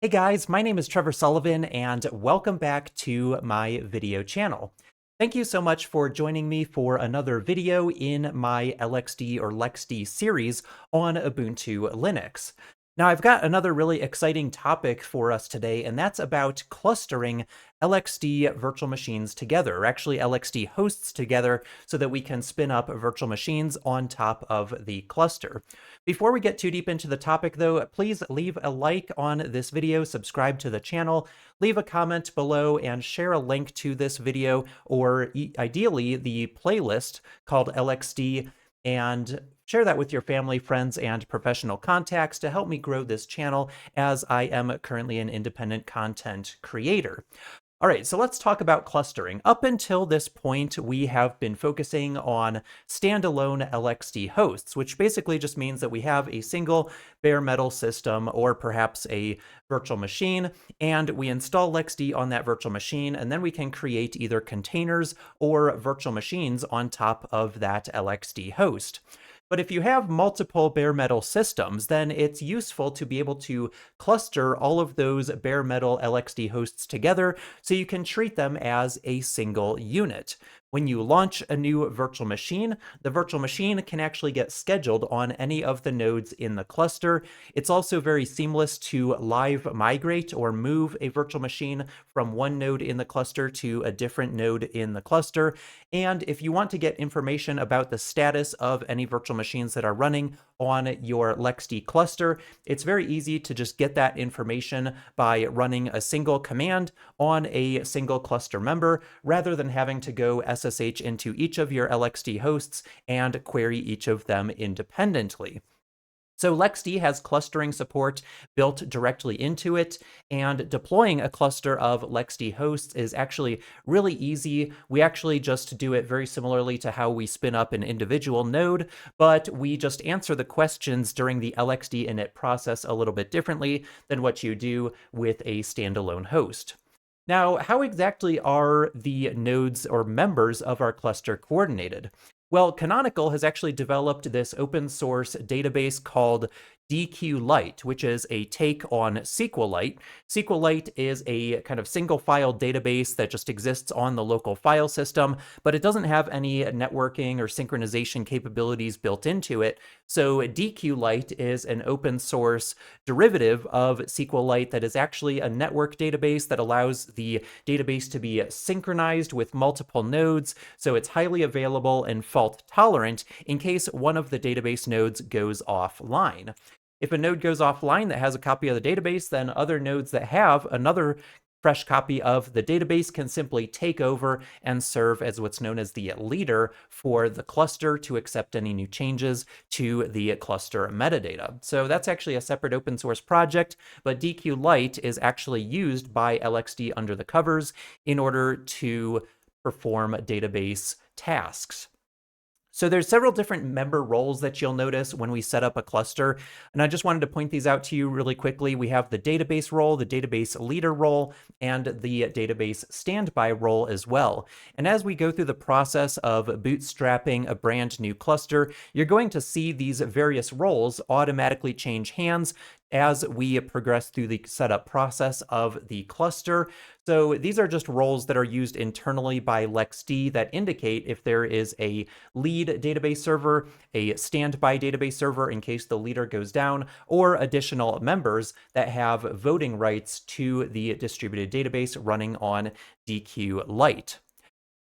Hey guys, my name is Trevor Sullivan and welcome back to my video channel. Thank you so much for joining me for another video in my LXD or LXD series on Ubuntu Linux. Now I've got another really exciting topic for us today, and that's about clustering LXD virtual machines together, or actually LXD hosts together, so that we can spin up virtual machines on top of the cluster. Before we get too deep into the topic though, please leave a like on this video, subscribe to the channel, leave a comment below, and share a link to this video, or ideally the playlist called LXD, and share that with your family, friends, and professional contacts to help me grow this channel, as I am currently an independent content creator. All right, so let's talk about clustering. Up until this point, we have been focusing on standalone LXD hosts, which basically just means that we have a single bare metal system or perhaps a virtual machine, and we install LXD on that virtual machine, and then we can create either containers or virtual machines on top of that LXD host. But if you have multiple bare metal systems, then it's useful to be able to cluster all of those bare metal LXD hosts together so you can treat them as a single unit. When you launch a new virtual machine, the virtual machine can actually get scheduled on any of the nodes in the cluster. It's also very seamless to live migrate or move a virtual machine from one node in the cluster to a different node in the cluster. And if you want to get information about the status of any virtual machines that are running on your LXD cluster, it's very easy to just get that information by running a single command on a single cluster member, rather than having to go SSH into each of your LXD hosts and query each of them independently. So LXD has clustering support built directly into it, and deploying a cluster of LXD hosts is actually really easy. We actually just do it very similarly to how we spin up an individual node, but we just answer the questions during the LXD init process a little bit differently than what you do with a standalone host. Now, how exactly are the nodes or members of our cluster coordinated? Well, Canonical has actually developed this open source database called Dqlite, which is a take on SQLite. SQLite is a kind of single file database that just exists on the local file system, but it doesn't have any networking or synchronization capabilities built into it. So Dqlite is an open source derivative of SQLite that is actually a network database that allows the database to be synchronized with multiple nodes, so it's highly available and fault tolerant in case one of the database nodes goes offline. If a node goes offline that has a copy of the database, then other nodes that have another fresh copy of the database can simply take over and serve as what's known as the leader for the cluster to accept any new changes to the cluster metadata. So that's actually a separate open source project, but Dqlite is actually used by LXD under the covers in order to perform database tasks. So there's several different member roles that you'll notice when we set up a cluster, and I just wanted to point these out to you really quickly. We have the database role, the database leader role, and the database standby role as well. And as we go through the process of bootstrapping a brand new cluster, you're going to see these various roles automatically change hands as we progress through the setup process of the cluster. So these are just roles that are used internally by LXD that indicate if there is a lead database server, a standby database server in case the leader goes down, or additional members that have voting rights to the distributed database running on Dqlite.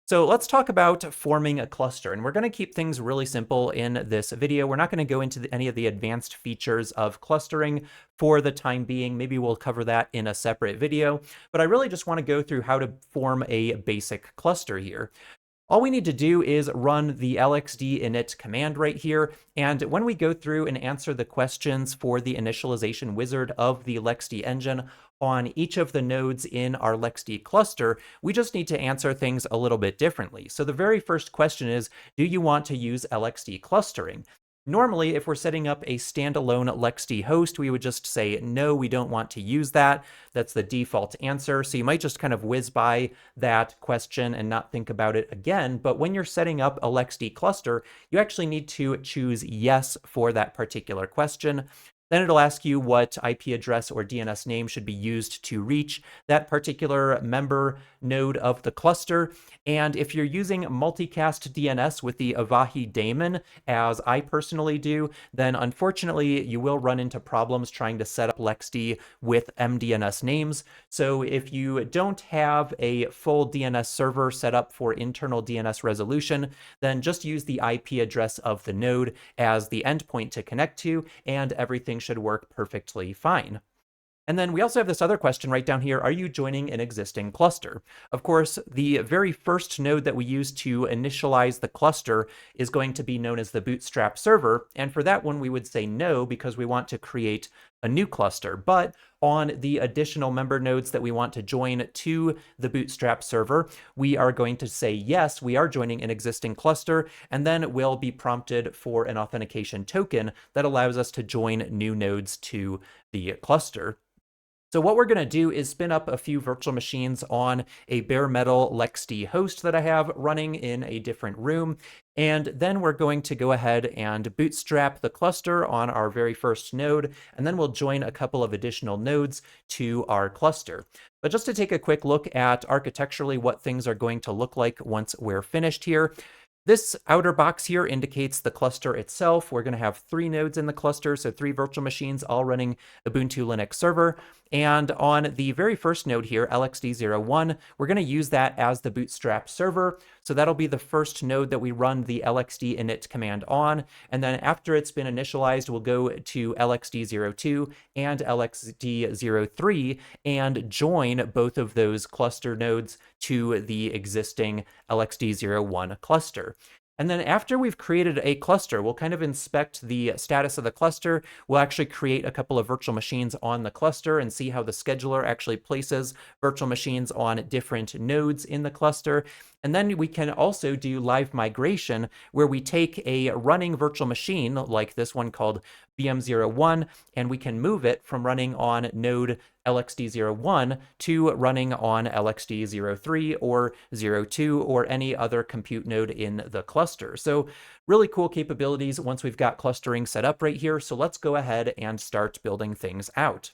So let's talk about forming a cluster, and we're going to keep things really simple in this video. We're not going to go into any of the advanced features of clustering for the time being. Maybe we'll cover that in a separate video, but I really just want to go through how to form a basic cluster here. All we need to do is run the LXD init command right here, and when we go through and answer the questions for the initialization wizard of the LXD engine on each of the nodes in our LXD cluster, we just need to answer things a little bit differently. So the very first question is, do you want to use LXD clustering? Normally, if we're setting up a standalone LXD host, we would just say, no, we don't want to use that. That's the default answer. So you might just kind of whiz by that question and not think about it again. But when you're setting up a LXD cluster, you actually need to choose yes for that particular question. Then it'll ask you what IP address or DNS name should be used to reach that particular member node of the cluster. And if you're using multicast DNS with the Avahi daemon, as I personally do, then unfortunately you will run into problems trying to set up LXD with MDNS names. So if you don't have a full DNS server set up for internal DNS resolution, then just use the IP address of the node as the endpoint to connect to, and everything should work perfectly fine. And then we also have this other question right down here. Are you joining an existing cluster? Of course, the very first node that we use to initialize the cluster is going to be known as the Bootstrap server. And for that one, we would say no, because we want to create a new cluster. But on the additional member nodes that we want to join to the Bootstrap server, we are going to say yes, we are joining an existing cluster, and then we'll be prompted for an authentication token that allows us to join new nodes to the cluster. So what we're going to do is spin up a few virtual machines on a bare metal LXD host that I have running in a different room. And then we're going to go ahead and bootstrap the cluster on our very first node, and then we'll join a couple of additional nodes to our cluster. But just to take a quick look at architecturally what things are going to look like once we're finished here. This outer box here indicates the cluster itself. We're going to have 3 nodes in the cluster, so 3 virtual machines all running Ubuntu Linux server. And on the very first node here, LXD01, we're going to use that as the Bootstrap server. So that'll be the first node that we run the LXD init command on. And then after it's been initialized, we'll go to LXD02 and LXD03 and join both of those cluster nodes to the existing LXD01 cluster. And then after we've created a cluster, we'll kind of inspect the status of the cluster. We'll actually create a couple of virtual machines on the cluster and see how the scheduler actually places virtual machines on different nodes in the cluster. And then we can also do live migration, where we take a running virtual machine, like this one called VM01, and we can move it from running on node LXD01 to running on LXD03 or 02 or any other compute node in the cluster. So really cool capabilities once we've got clustering set up right here. So let's go ahead and start building things out.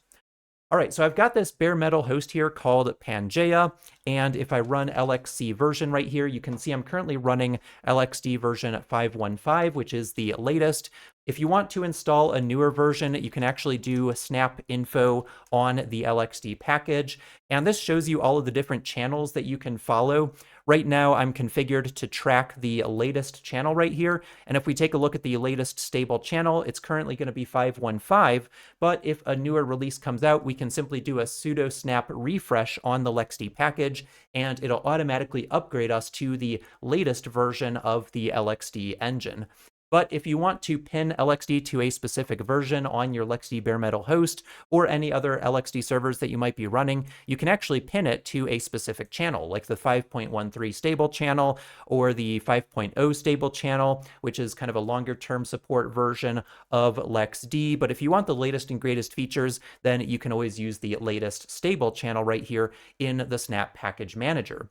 All right, so I've got this bare metal host here called Pangea, and if I run LXC version right here, you can see I'm currently running LXD version 5.15, which is the latest. If you want to install a newer version, you can actually do snap info on the LXD package, and this shows you all of the different channels that you can follow. Right now, I'm configured to track the latest channel right here, and if we take a look at the latest stable channel, it's currently going to be 5.15, but if a newer release comes out, we can simply do a sudo snap refresh on the LXD package, and it'll automatically upgrade us to the latest version of the LXD engine. But if you want to pin LXD to a specific version on your LXD bare metal host or any other LXD servers that you might be running, you can actually pin it to a specific channel, like the 5.13 stable channel or the 5.0 stable channel, which is kind of a longer term support version of LXD. But if you want the latest and greatest features, then you can always use the latest stable channel right here in the Snap Package Manager.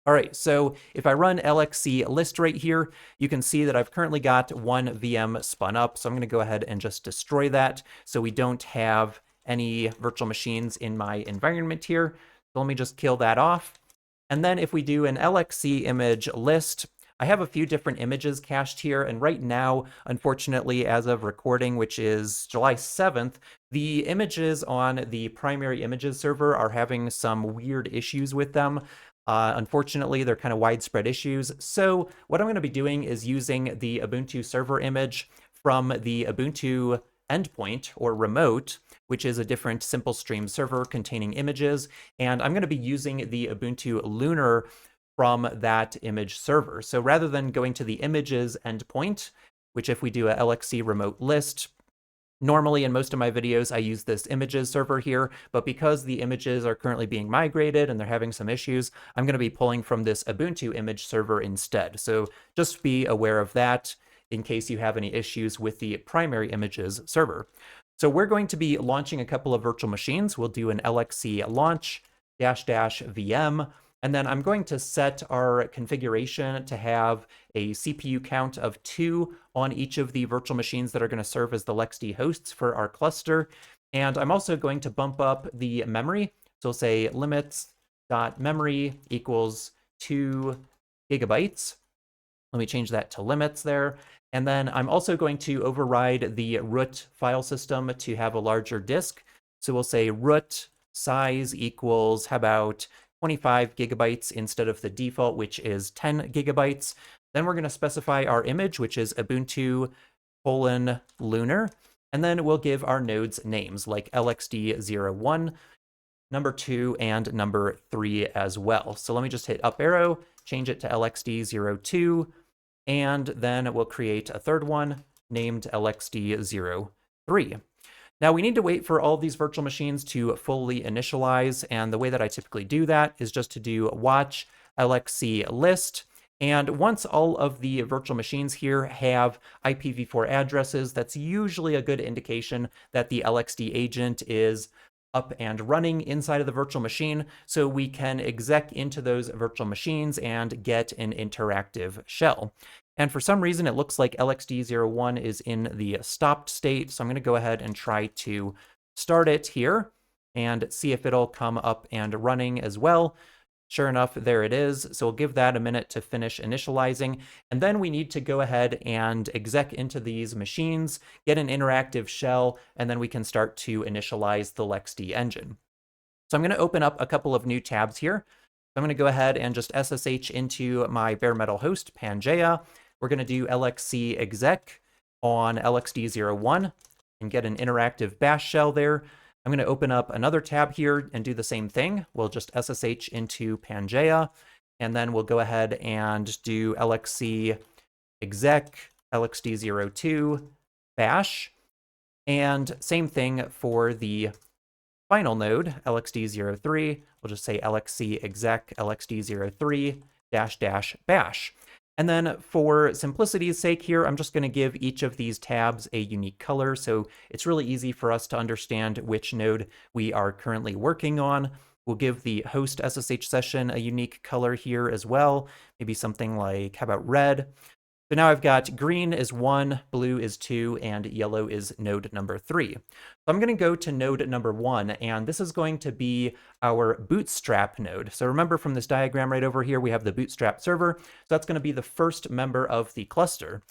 All right, so if I run LXC list right here, you can see that I've currently got one VM spun up. So I'm going to go ahead and just destroy that so we don't have any virtual machines in my environment here. So let me just kill that off. And then if we do an LXC image list, I have a few different images cached here. And right now, unfortunately, as of recording, which is July 7th, the images on the primary images server are having some weird issues with them. Unfortunately, they're kind of widespread issues. So what I'm going to be doing is using the Ubuntu server image from the Ubuntu endpoint or remote, which is a different simple stream server containing images. And I'm going to be using the Ubuntu Lunar from that image server. So rather than going to the images endpoint, which if we do a LXC remote list, normally in most of my videos, I use this images server here, but because the images are currently being migrated and they're having some issues, I'm going to be pulling from this Ubuntu image server instead. So just be aware of that in case you have any issues with the primary images server. So we're going to be launching a couple of virtual machines. We'll do an LXC launch -- VM. And then I'm going to set our configuration to have a CPU count of 2 on each of the virtual machines that are going to serve as the LXD hosts for our cluster. And I'm also going to bump up the memory. So we'll say limits.memory equals 2 gigabytes. Let me change that to limits there. And then I'm also going to override the root file system to have a larger disk. So we'll say root size equals, how about 25 gigabytes instead of the default, which is 10 gigabytes. Then we're going to specify our image, which is Ubuntu:lunar. And then we'll give our nodes names like LXD01, number 2, and number 3 as well. So let me just hit up arrow, change it to LXD02, and then we'll create a third one named LXD03. Now we need to wait for all these virtual machines to fully initialize, and the way that I typically do that is just to do watch LXC list. And once all of the virtual machines here have IPv4 addresses, that's usually a good indication that the LXD agent is up and running inside of the virtual machine, so we can exec into those virtual machines and get an interactive shell. And for some reason, it looks like LXD01 is in the stopped state, so I'm going to go ahead and try to start it here and see if it'll come up and running as well. Sure enough, there it is. So we'll give that a minute to finish initializing. And then we need to go ahead and exec into these machines, get an interactive shell, and then we can start to initialize the LXD engine. So I'm going to open up a couple of new tabs here. I'm going to go ahead and just SSH into my bare metal host, Pangea. We're going to do LXC exec on LXD01 and get an interactive bash shell there. I'm going to open up another tab here and do the same thing. We'll just SSH into Pangea, and then we'll go ahead and do LXC exec LXD02 bash. And same thing for the final node, LXD03. We'll just say LXC exec LXD03 -- bash. And then for simplicity's sake here, I'm just going to give each of these tabs a unique color, so it's really easy for us to understand which node we are currently working on. We'll give the host SSH session a unique color here as well, maybe something like, how about red? So now I've got green is 1, blue is 2, and yellow is node number 3. So I'm going to go to node number 1, and this is going to be our Bootstrap node. So remember from this diagram right over here, we have the Bootstrap server. So that's going to be the first member of the cluster.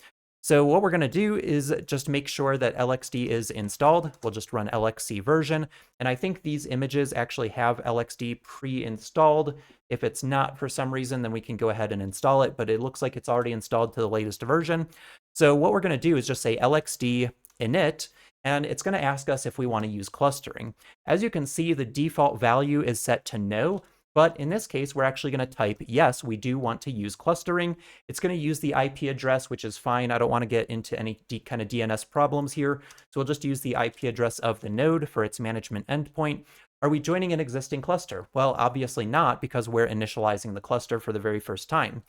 So what we're going to do is just make sure that LXD is installed. We'll just run LXC version. And I think these images actually have LXD pre-installed. If it's not for some reason, then we can go ahead and install it, but it looks like it's already installed to the latest version. So what we're going to do is just say LXD init, and it's going to ask us if we want to use clustering. As you can see, the default value is set to no. But in this case, we're actually going to type, yes, we do want to use clustering. It's going to use the IP address, which is fine. I don't want to get into any kind of DNS problems here. So we'll just use the IP address of the node for its management endpoint. Are we joining an existing cluster? Well, obviously not, because we're initializing the cluster for the very first time.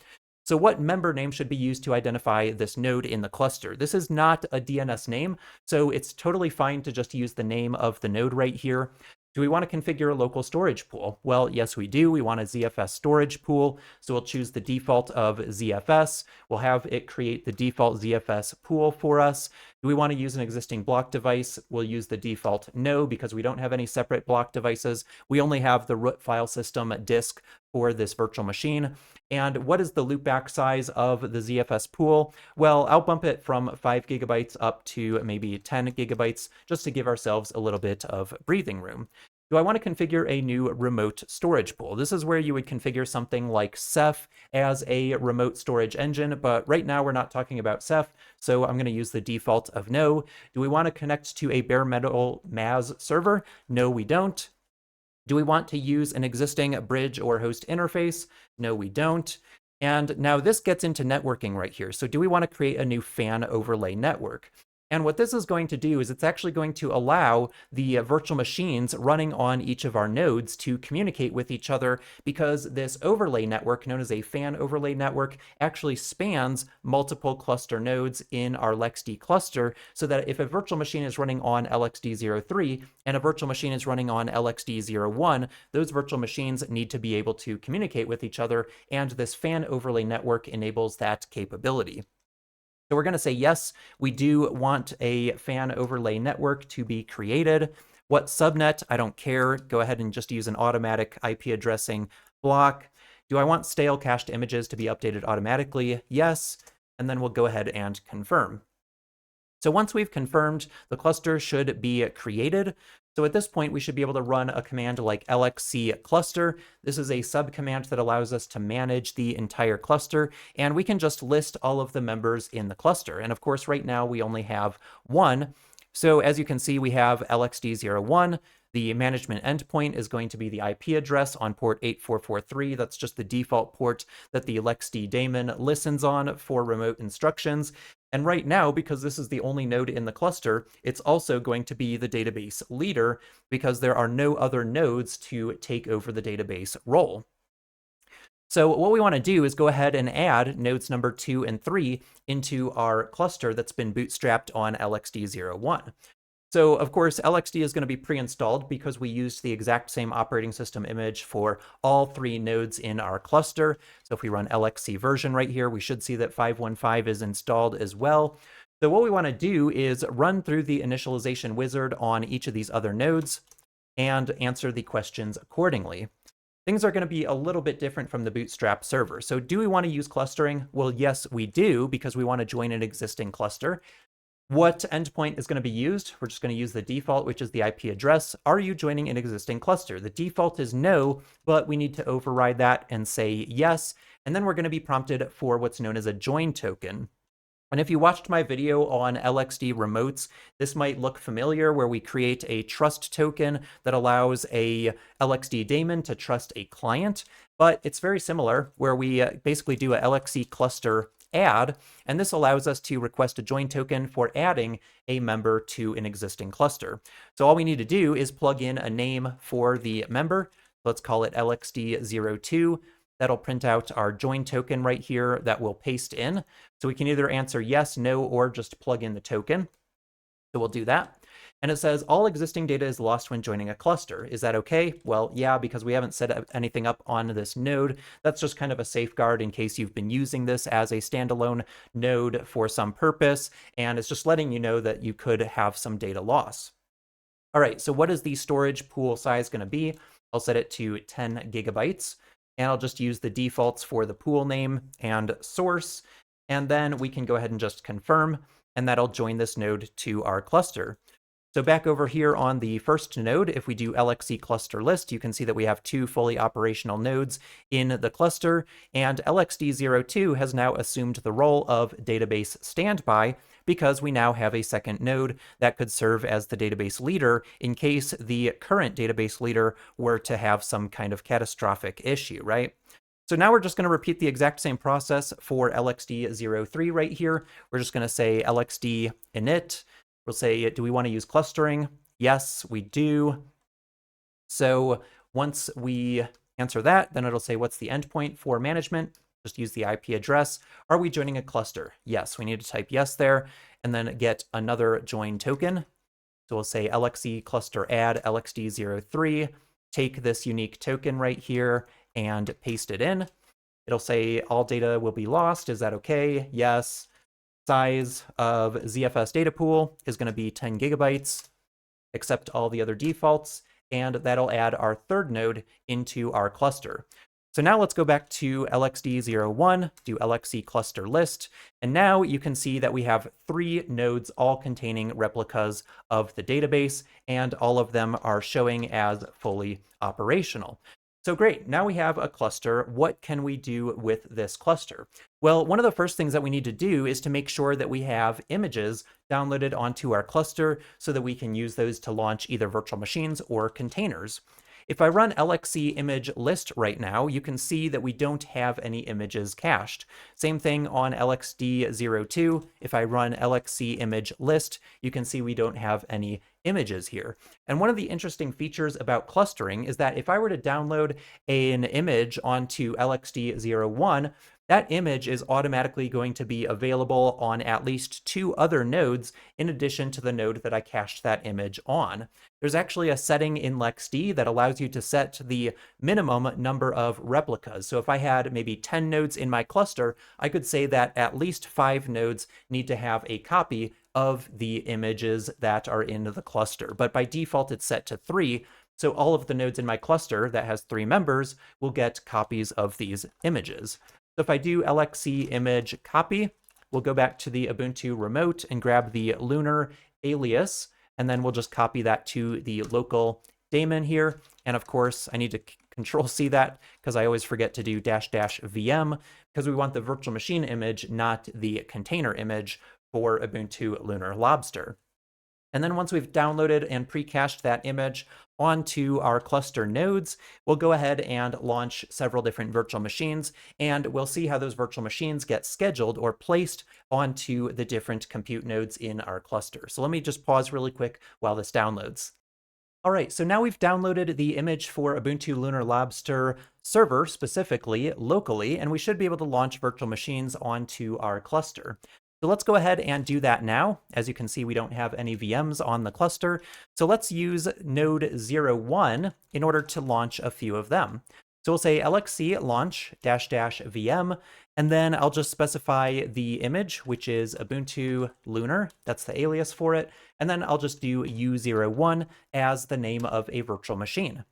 So what member name should be used to identify this node in the cluster? This is not a DNS name, so it's totally fine to just use the name of the node right here. Do we want to configure a local storage pool? Well, yes, we do. We want a ZFS storage pool. So we'll choose the default of ZFS. We'll have it create the default ZFS pool for us. Do we want to use an existing block device? We'll use the default no, because we don't have any separate block devices. We only have the root file system disk for this virtual machine. And what is the loopback size of the ZFS pool? Well, I'll bump it from 5 gigabytes up to maybe 10 gigabytes, just to give ourselves a little bit of breathing room. Do I want to configure a new remote storage pool? This is where you would configure something like Ceph as a remote storage engine, but right now we're not talking about Ceph, so I'm going to use the default of no. Do we want to connect to a bare metal MAS server? No, we don't. Do we want to use an existing bridge or host interface? No, we don't. And now this gets into networking right here. So do we want to create a new fan overlay network? And what this is going to do is it's actually going to allow the virtual machines running on each of our nodes to communicate with each other, because this overlay network, known as a fan overlay network, actually spans multiple cluster nodes in our LXD cluster, so that if a virtual machine is running on LXD03 and a virtual machine is running on LXD01, those virtual machines need to be able to communicate with each other, and this fan overlay network enables that capability. So we're going to say, yes, we do want a fan overlay network to be created. What subnet? I don't care. Go ahead and just use an automatic IP addressing block. Do I want stale cached images to be updated automatically? Yes. And then we'll go ahead and confirm. So once we've confirmed, the cluster should be created. So at this point, we should be able to run a command like LXD Cluster. This is a subcommand that allows us to manage the entire cluster, and we can just list all of the members in the cluster. And of course, right now we only have one. So as you can see, we have LXD01. The management endpoint is going to be the IP address on port 8443. That's just the default port that the LXD daemon listens on for remote instructions. And right now, because this is the only node in the cluster, it's also going to be the database leader, because there are no other nodes to take over the database role. So what we want to do is go ahead and add nodes number 2 and 3 into our cluster that's been bootstrapped on LXD01. So of course, LXD is going to be pre-installed because we used the exact same operating system image for all 3 nodes in our cluster. So if we run LXC version right here, we should see that 515 is installed as well. So what we want to do is run through the initialization wizard on each of these other nodes and answer the questions accordingly. Things are going to be a little bit different from the Bootstrap server. So do we want to use clustering? Well, yes, we do, because we want to join an existing cluster. What endpoint is going to be used? We're just going to use the default, which is the IP address. Are you joining an existing cluster? The default is no, but we need to override that and say yes. And then we're going to be prompted for what's known as a join token. And if you watched my video on LXD remotes, this might look familiar, where we create a trust token that allows a LXD daemon to trust a client. But it's very similar, where we basically do a LXC cluster add, and this allows us to request a join token for adding a member to an existing cluster. So all we need to do is plug in a name for the member. Let's call it LXD02. That'll print out our join token right here that we'll paste in. So we can either answer yes, no, or just plug in the token. So we'll do that. And it says all existing data is lost when joining a cluster. Is that okay? Well, yeah, because we haven't set anything up on this node. That's just kind of a safeguard in case you've been using this as a standalone node for some purpose. And it's just letting you know that you could have some data loss. All right, so what is the storage pool size going to be? I'll set it to 10 gigabytes. And I'll just use the defaults for the pool name and source. And then we can go ahead and just confirm, and that'll join this node to our cluster. So back over here on the first node, if we do LXC cluster list, you can see that we have 2 fully operational nodes in the cluster, and LXD02 has now assumed the role of database standby, because we now have a second node that could serve as the database leader in case the current database leader were to have some kind of catastrophic issue, right? So now we're just going to repeat the exact same process for LXD03 right here. We're just going to say LXD init. We'll say, do we want to use clustering? Yes, we do. So once we answer that, then it'll say, what's the endpoint for management? Just use the IP address. Are we joining a cluster? Yes, we need to type yes there, and then get another join token. So we'll say LXC cluster add LXD03, take this unique token right here and paste it in. It'll say all data will be lost. Is that okay? Yes. Size of ZFS data pool is going to be 10 gigabytes, accept all the other defaults, and that'll add our third node into our cluster. So now let's go back to LXD01, do LXC cluster list, and now you can see that we have 3 nodes all containing replicas of the database, and all of them are showing as fully operational. So great, now we have a cluster. What can we do with this cluster? Well, one of the first things that we need to do is to make sure that we have images downloaded onto our cluster so that we can use those to launch either virtual machines or containers. If I run LXC image list right now, you can see that we don't have any images cached. Same thing on LXD02. If I run LXC image list, you can see we don't have any images here. And one of the interesting features about clustering is that if I were to download an image onto LXD01, that image is automatically going to be available on at least 2 other nodes in addition to the node that I cached that image on. There's actually a setting in LXD that allows you to set the minimum number of replicas. So if I had maybe 10 nodes in my cluster, I could say that at least 5 nodes need to have a copy of the images that are in the cluster. But by default, it's set to 3. So all of the nodes in my cluster that has 3 members will get copies of these images. So if I do LXC image copy, we'll go back to the Ubuntu remote and grab the lunar alias, and then we'll just copy that to the local daemon here. And of course, I need to Control C that because I always forget to do --VM because we want the virtual machine image, not the container image for Ubuntu Lunar Lobster. And then once we've downloaded and pre-cached that image onto our cluster nodes, we'll go ahead and launch several different virtual machines, and we'll see how those virtual machines get scheduled or placed onto the different compute nodes in our cluster. So let me just pause really quick while this downloads. All right, so now we've downloaded the image for Ubuntu Lunar Lobster server, specifically locally, and we should be able to launch virtual machines onto our cluster. So let's go ahead and do that now. As you can see, we don't have any VMs on the cluster. So let's use node 01 in order to launch a few of them. So we'll say LXC launch --VM, and then I'll just specify the image, which is Ubuntu Lunar. That's the alias for it. And then I'll just do U01 as the name of a virtual machine.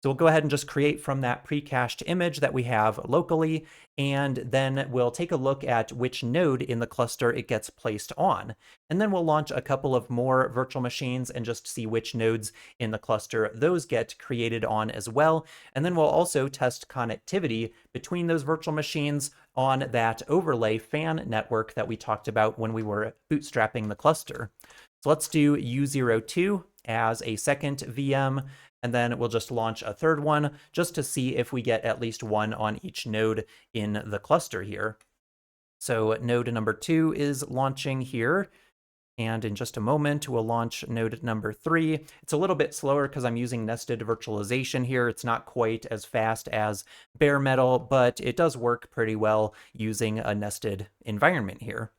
So we'll go ahead and just create from that pre-cached image that we have locally, and then we'll take a look at which node in the cluster it gets placed on. And then we'll launch a couple of more virtual machines and just see which nodes in the cluster those get created on as well. And then we'll also test connectivity between those virtual machines on that overlay fan network that we talked about when we were bootstrapping the cluster. So let's do U02 as a second VM, and then we'll just launch a third one just to see if we get at least one on each node in the cluster here. So node number 2 is launching here, and in just a moment we'll launch node number 3. It's a little bit slower because I'm using nested virtualization here. It's not quite as fast as bare metal, but it does work pretty well using a nested environment here.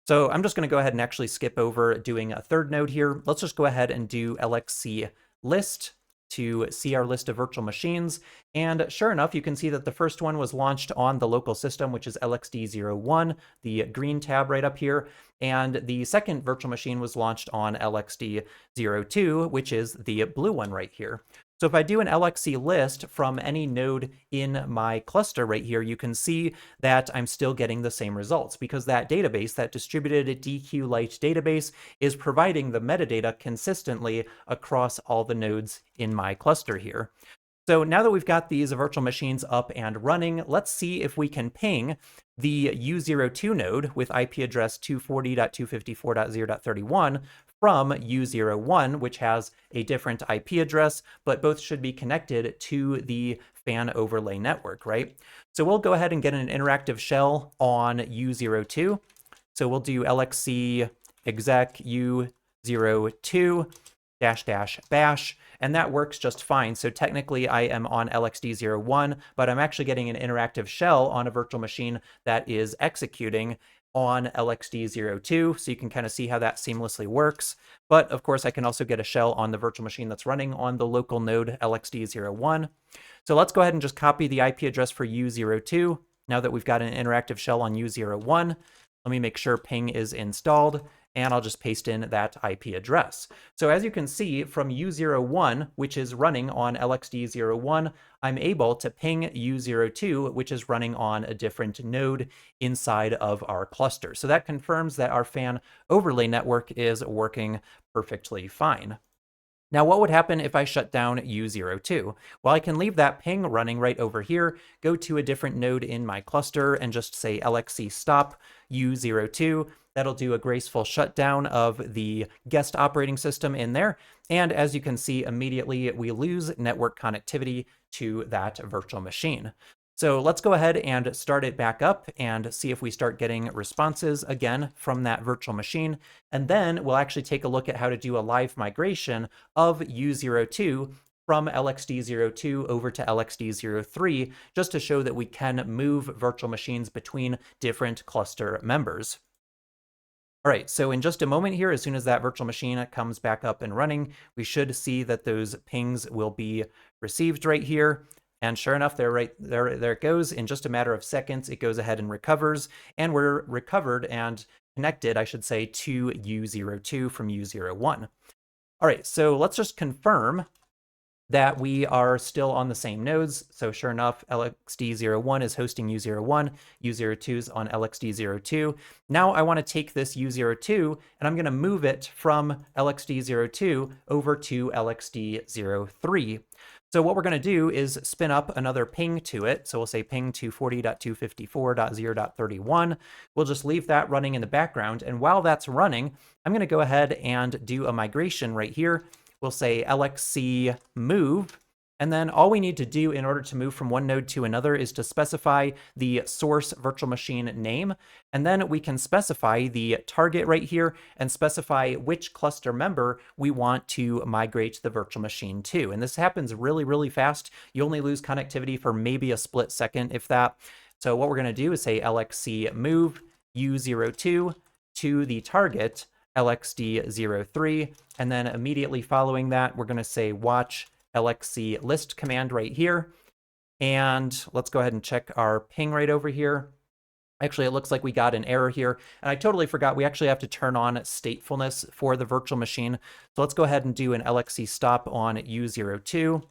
So I'm just going to go ahead and actually skip over doing a third node here. Let's just go ahead and do LXC list to see our list of virtual machines. And sure enough, you can see that the first one was launched on the local system, which is LXD01, the green tab right up here. And the second virtual machine was launched on LXD02, which is the blue one right here. So if I do an LXC list from any node in my cluster right here, you can see that I'm still getting the same results because that database, that distributed Dqlite database, is providing the metadata consistently across all the nodes in my cluster here. So now that we've got these virtual machines up and running, let's see if we can ping the U02 node with IP address 240.254.0.31 from U01, which has a different IP address, but both should be connected to the fan overlay network, right? So we'll go ahead and get an interactive shell on U02. So we'll do LXC exec U02 --bash, and that works just fine. So technically I am on LXD01, but I'm actually getting an interactive shell on a virtual machine that is executing on LXD02, so you can kind of see how that seamlessly works. But of course, I can also get a shell on the virtual machine that's running on the local node LXD01. So let's go ahead and just copy the IP address for U02. Now that we've got an interactive shell on U01, let me make sure ping is installed, and I'll just paste in that IP address. So as you can see from U01, which is running on LXD01, I'm able to ping U02, which is running on a different node inside of our cluster. So that confirms that our fan overlay network is working perfectly fine. Now, what would happen if I shut down U02? Well, I can leave that ping running right over here, go to a different node in my cluster, and just say LXC stop U02, That'll do a graceful shutdown of the guest operating system in there. And as you can see, immediately we lose network connectivity to that virtual machine. So let's go ahead and start it back up and see if we start getting responses again from that virtual machine. And then we'll actually take a look at how to do a live migration of U02 from LXD02 over to LXD03, just to show that we can move virtual machines between different cluster members. All right, so in just a moment here, as soon as that virtual machine comes back up and running, we should see that those pings will be received right here. And sure enough, there it goes. In just a matter of seconds, it goes ahead and recovers, and we're recovered and connected, I should say, to U02 from U01. All right, so let's just confirm that we are still on the same nodes. So sure enough, LXD01 is hosting U01, U02 is on LXD02. Now I want to take this U02 and I'm going to move it from LXD02 over to LXD03. So what we're going to do is spin up another ping to it. So we'll say ping 240.254.0.31. We'll just leave that running in the background. And while that's running, I'm going to go ahead and do a migration right here. We'll say LXC move, and then all we need to do in order to move from one node to another is to specify the source virtual machine name, and then we can specify the target right here and specify which cluster member we want to migrate the virtual machine to. And this happens really, really fast. You only lose connectivity for maybe a split second, if that. So what we're going to do is say LXC move U02 to the target, LXD03, and then immediately following that, we're going to say watch LXC list command right here. And let's go ahead and check our ping right over here. Actually, it looks like we got an error here, and I totally forgot we actually have to turn on statefulness for the virtual machine. So let's go ahead and do an LXC stop on U02.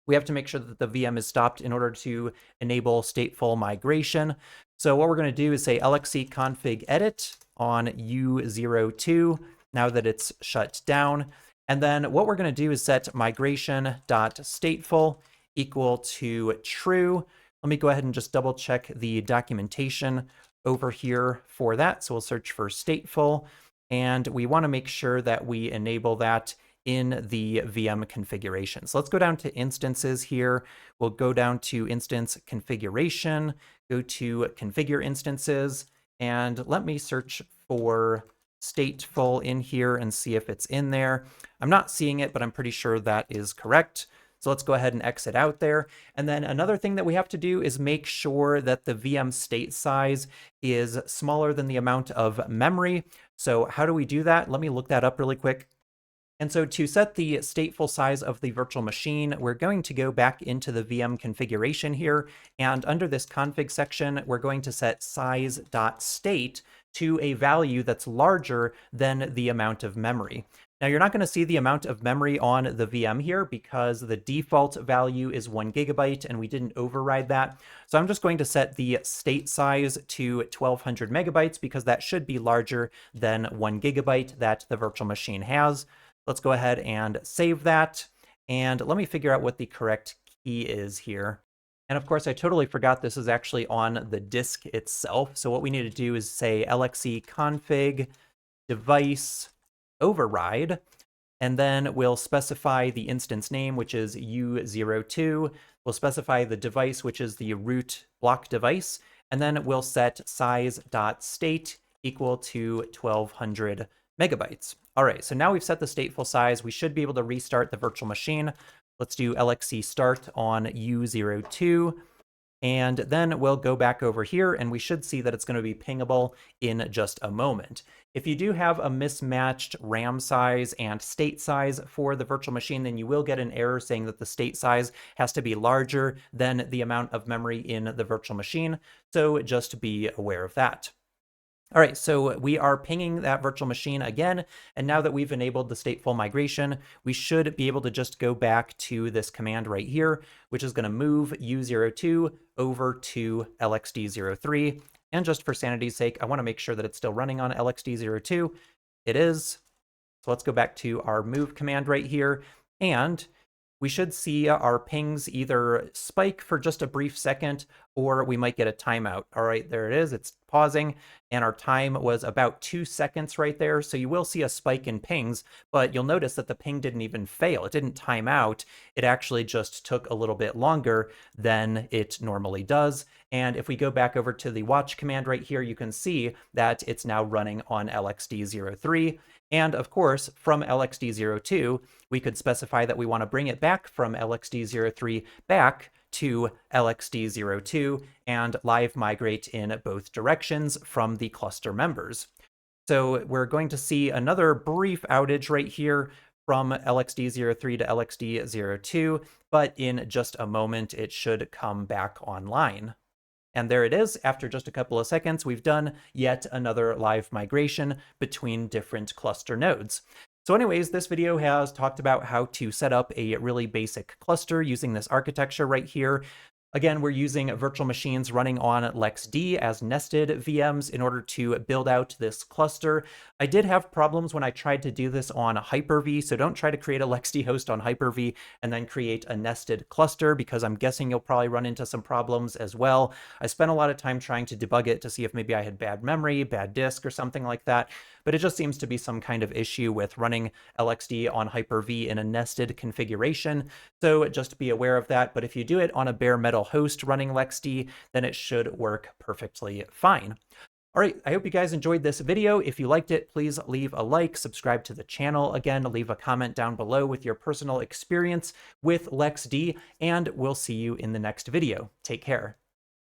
We have to make sure that the VM is stopped in order to enable stateful migration. So what we're going to do is say LXC config edit on U02 now that it's shut down. And then what we're going to do is set migration.stateful equal to true. Let me go ahead and just double check the documentation over here for that. So we'll search for stateful, and we want to make sure that we enable that in the VM configuration. So let's go down to instances here. We'll go down to instance configuration, go to configure instances, and let me search for stateful in here and see if it's in there. I'm not seeing it, but I'm pretty sure that is correct. So let's go ahead and exit out there. And then another thing that we have to do is make sure that the VM state size is smaller than the amount of memory. So how do we do that? Let me look that up really quick. And so to set the stateful size of the virtual machine, we're going to go back into the VM configuration here. And under this config section, we're going to set size.state to a value that's larger than the amount of memory. Now, you're not going to see the amount of memory on the VM here because the default value is 1 GB and we didn't override that. So I'm just going to set the state size to 1200 megabytes because that should be larger than 1 GB that the virtual machine has. Let's go ahead and save that. And let me figure out what the correct key is here. And of course, I totally forgot this is actually on the disk itself. So what we need to do is say LXC config device override, and then we'll specify the instance name, which is U02. We'll specify the device, which is the root block device, and then we'll set size.state equal to 1200 megabytes. All right, so now we've set the stateful size. We should be able to restart the virtual machine. Let's do LXC start on U02. And then we'll go back over here and we should see that it's going to be pingable in just a moment. If you do have a mismatched RAM size and state size for the virtual machine, then you will get an error saying that the state size has to be larger than the amount of memory in the virtual machine. So just be aware of that. All right, so we are pinging that virtual machine again, and now that we've enabled the stateful migration, we should be able to just go back to this command right here, which is going to move U02 over to LXD03. And just for sanity's sake, I want to make sure that it's still running on LXD02. It is. So let's go back to our move command right here, and we should see our pings either spike for just a brief second, or we might get a timeout. All right, there it is. It's pausing, and our time was about 2 seconds right there. So you will see a spike in pings, but you'll notice that the ping didn't even fail. It didn't time out. It actually just took a little bit longer than it normally does. And if we go back over to the watch command right here, you can see that it's now running on LXD03. And of course, from LXD02, we could specify that we want to bring it back from LXD03 back to LXD02 and live migrate in both directions from the cluster members. So we're going to see another brief outage right here from LXD03 to LXD02, but in just a moment, it should come back online. And there it is. After just a couple of seconds, we've done yet another live migration between different cluster nodes. So anyways, this video has talked about how to set up a really basic cluster using this architecture right here. Again, we're using virtual machines running on LXD as nested VMs in order to build out this cluster. I did have problems when I tried to do this on Hyper-V, so don't try to create a LXD host on Hyper-V and then create a nested cluster, because I'm guessing you'll probably run into some problems as well. I spent a lot of time trying to debug it to see if maybe I had bad memory, bad disk, or something like that, but it just seems to be some kind of issue with running LXD on Hyper-V in a nested configuration, so just be aware of that. But if you do it on a bare metal host running LXD, then it should work perfectly fine. All right, I hope you guys enjoyed this video. If you liked it, please leave a like, subscribe to the channel. Again, leave a comment down below with your personal experience with LXD, and we'll see you in the next video. Take care.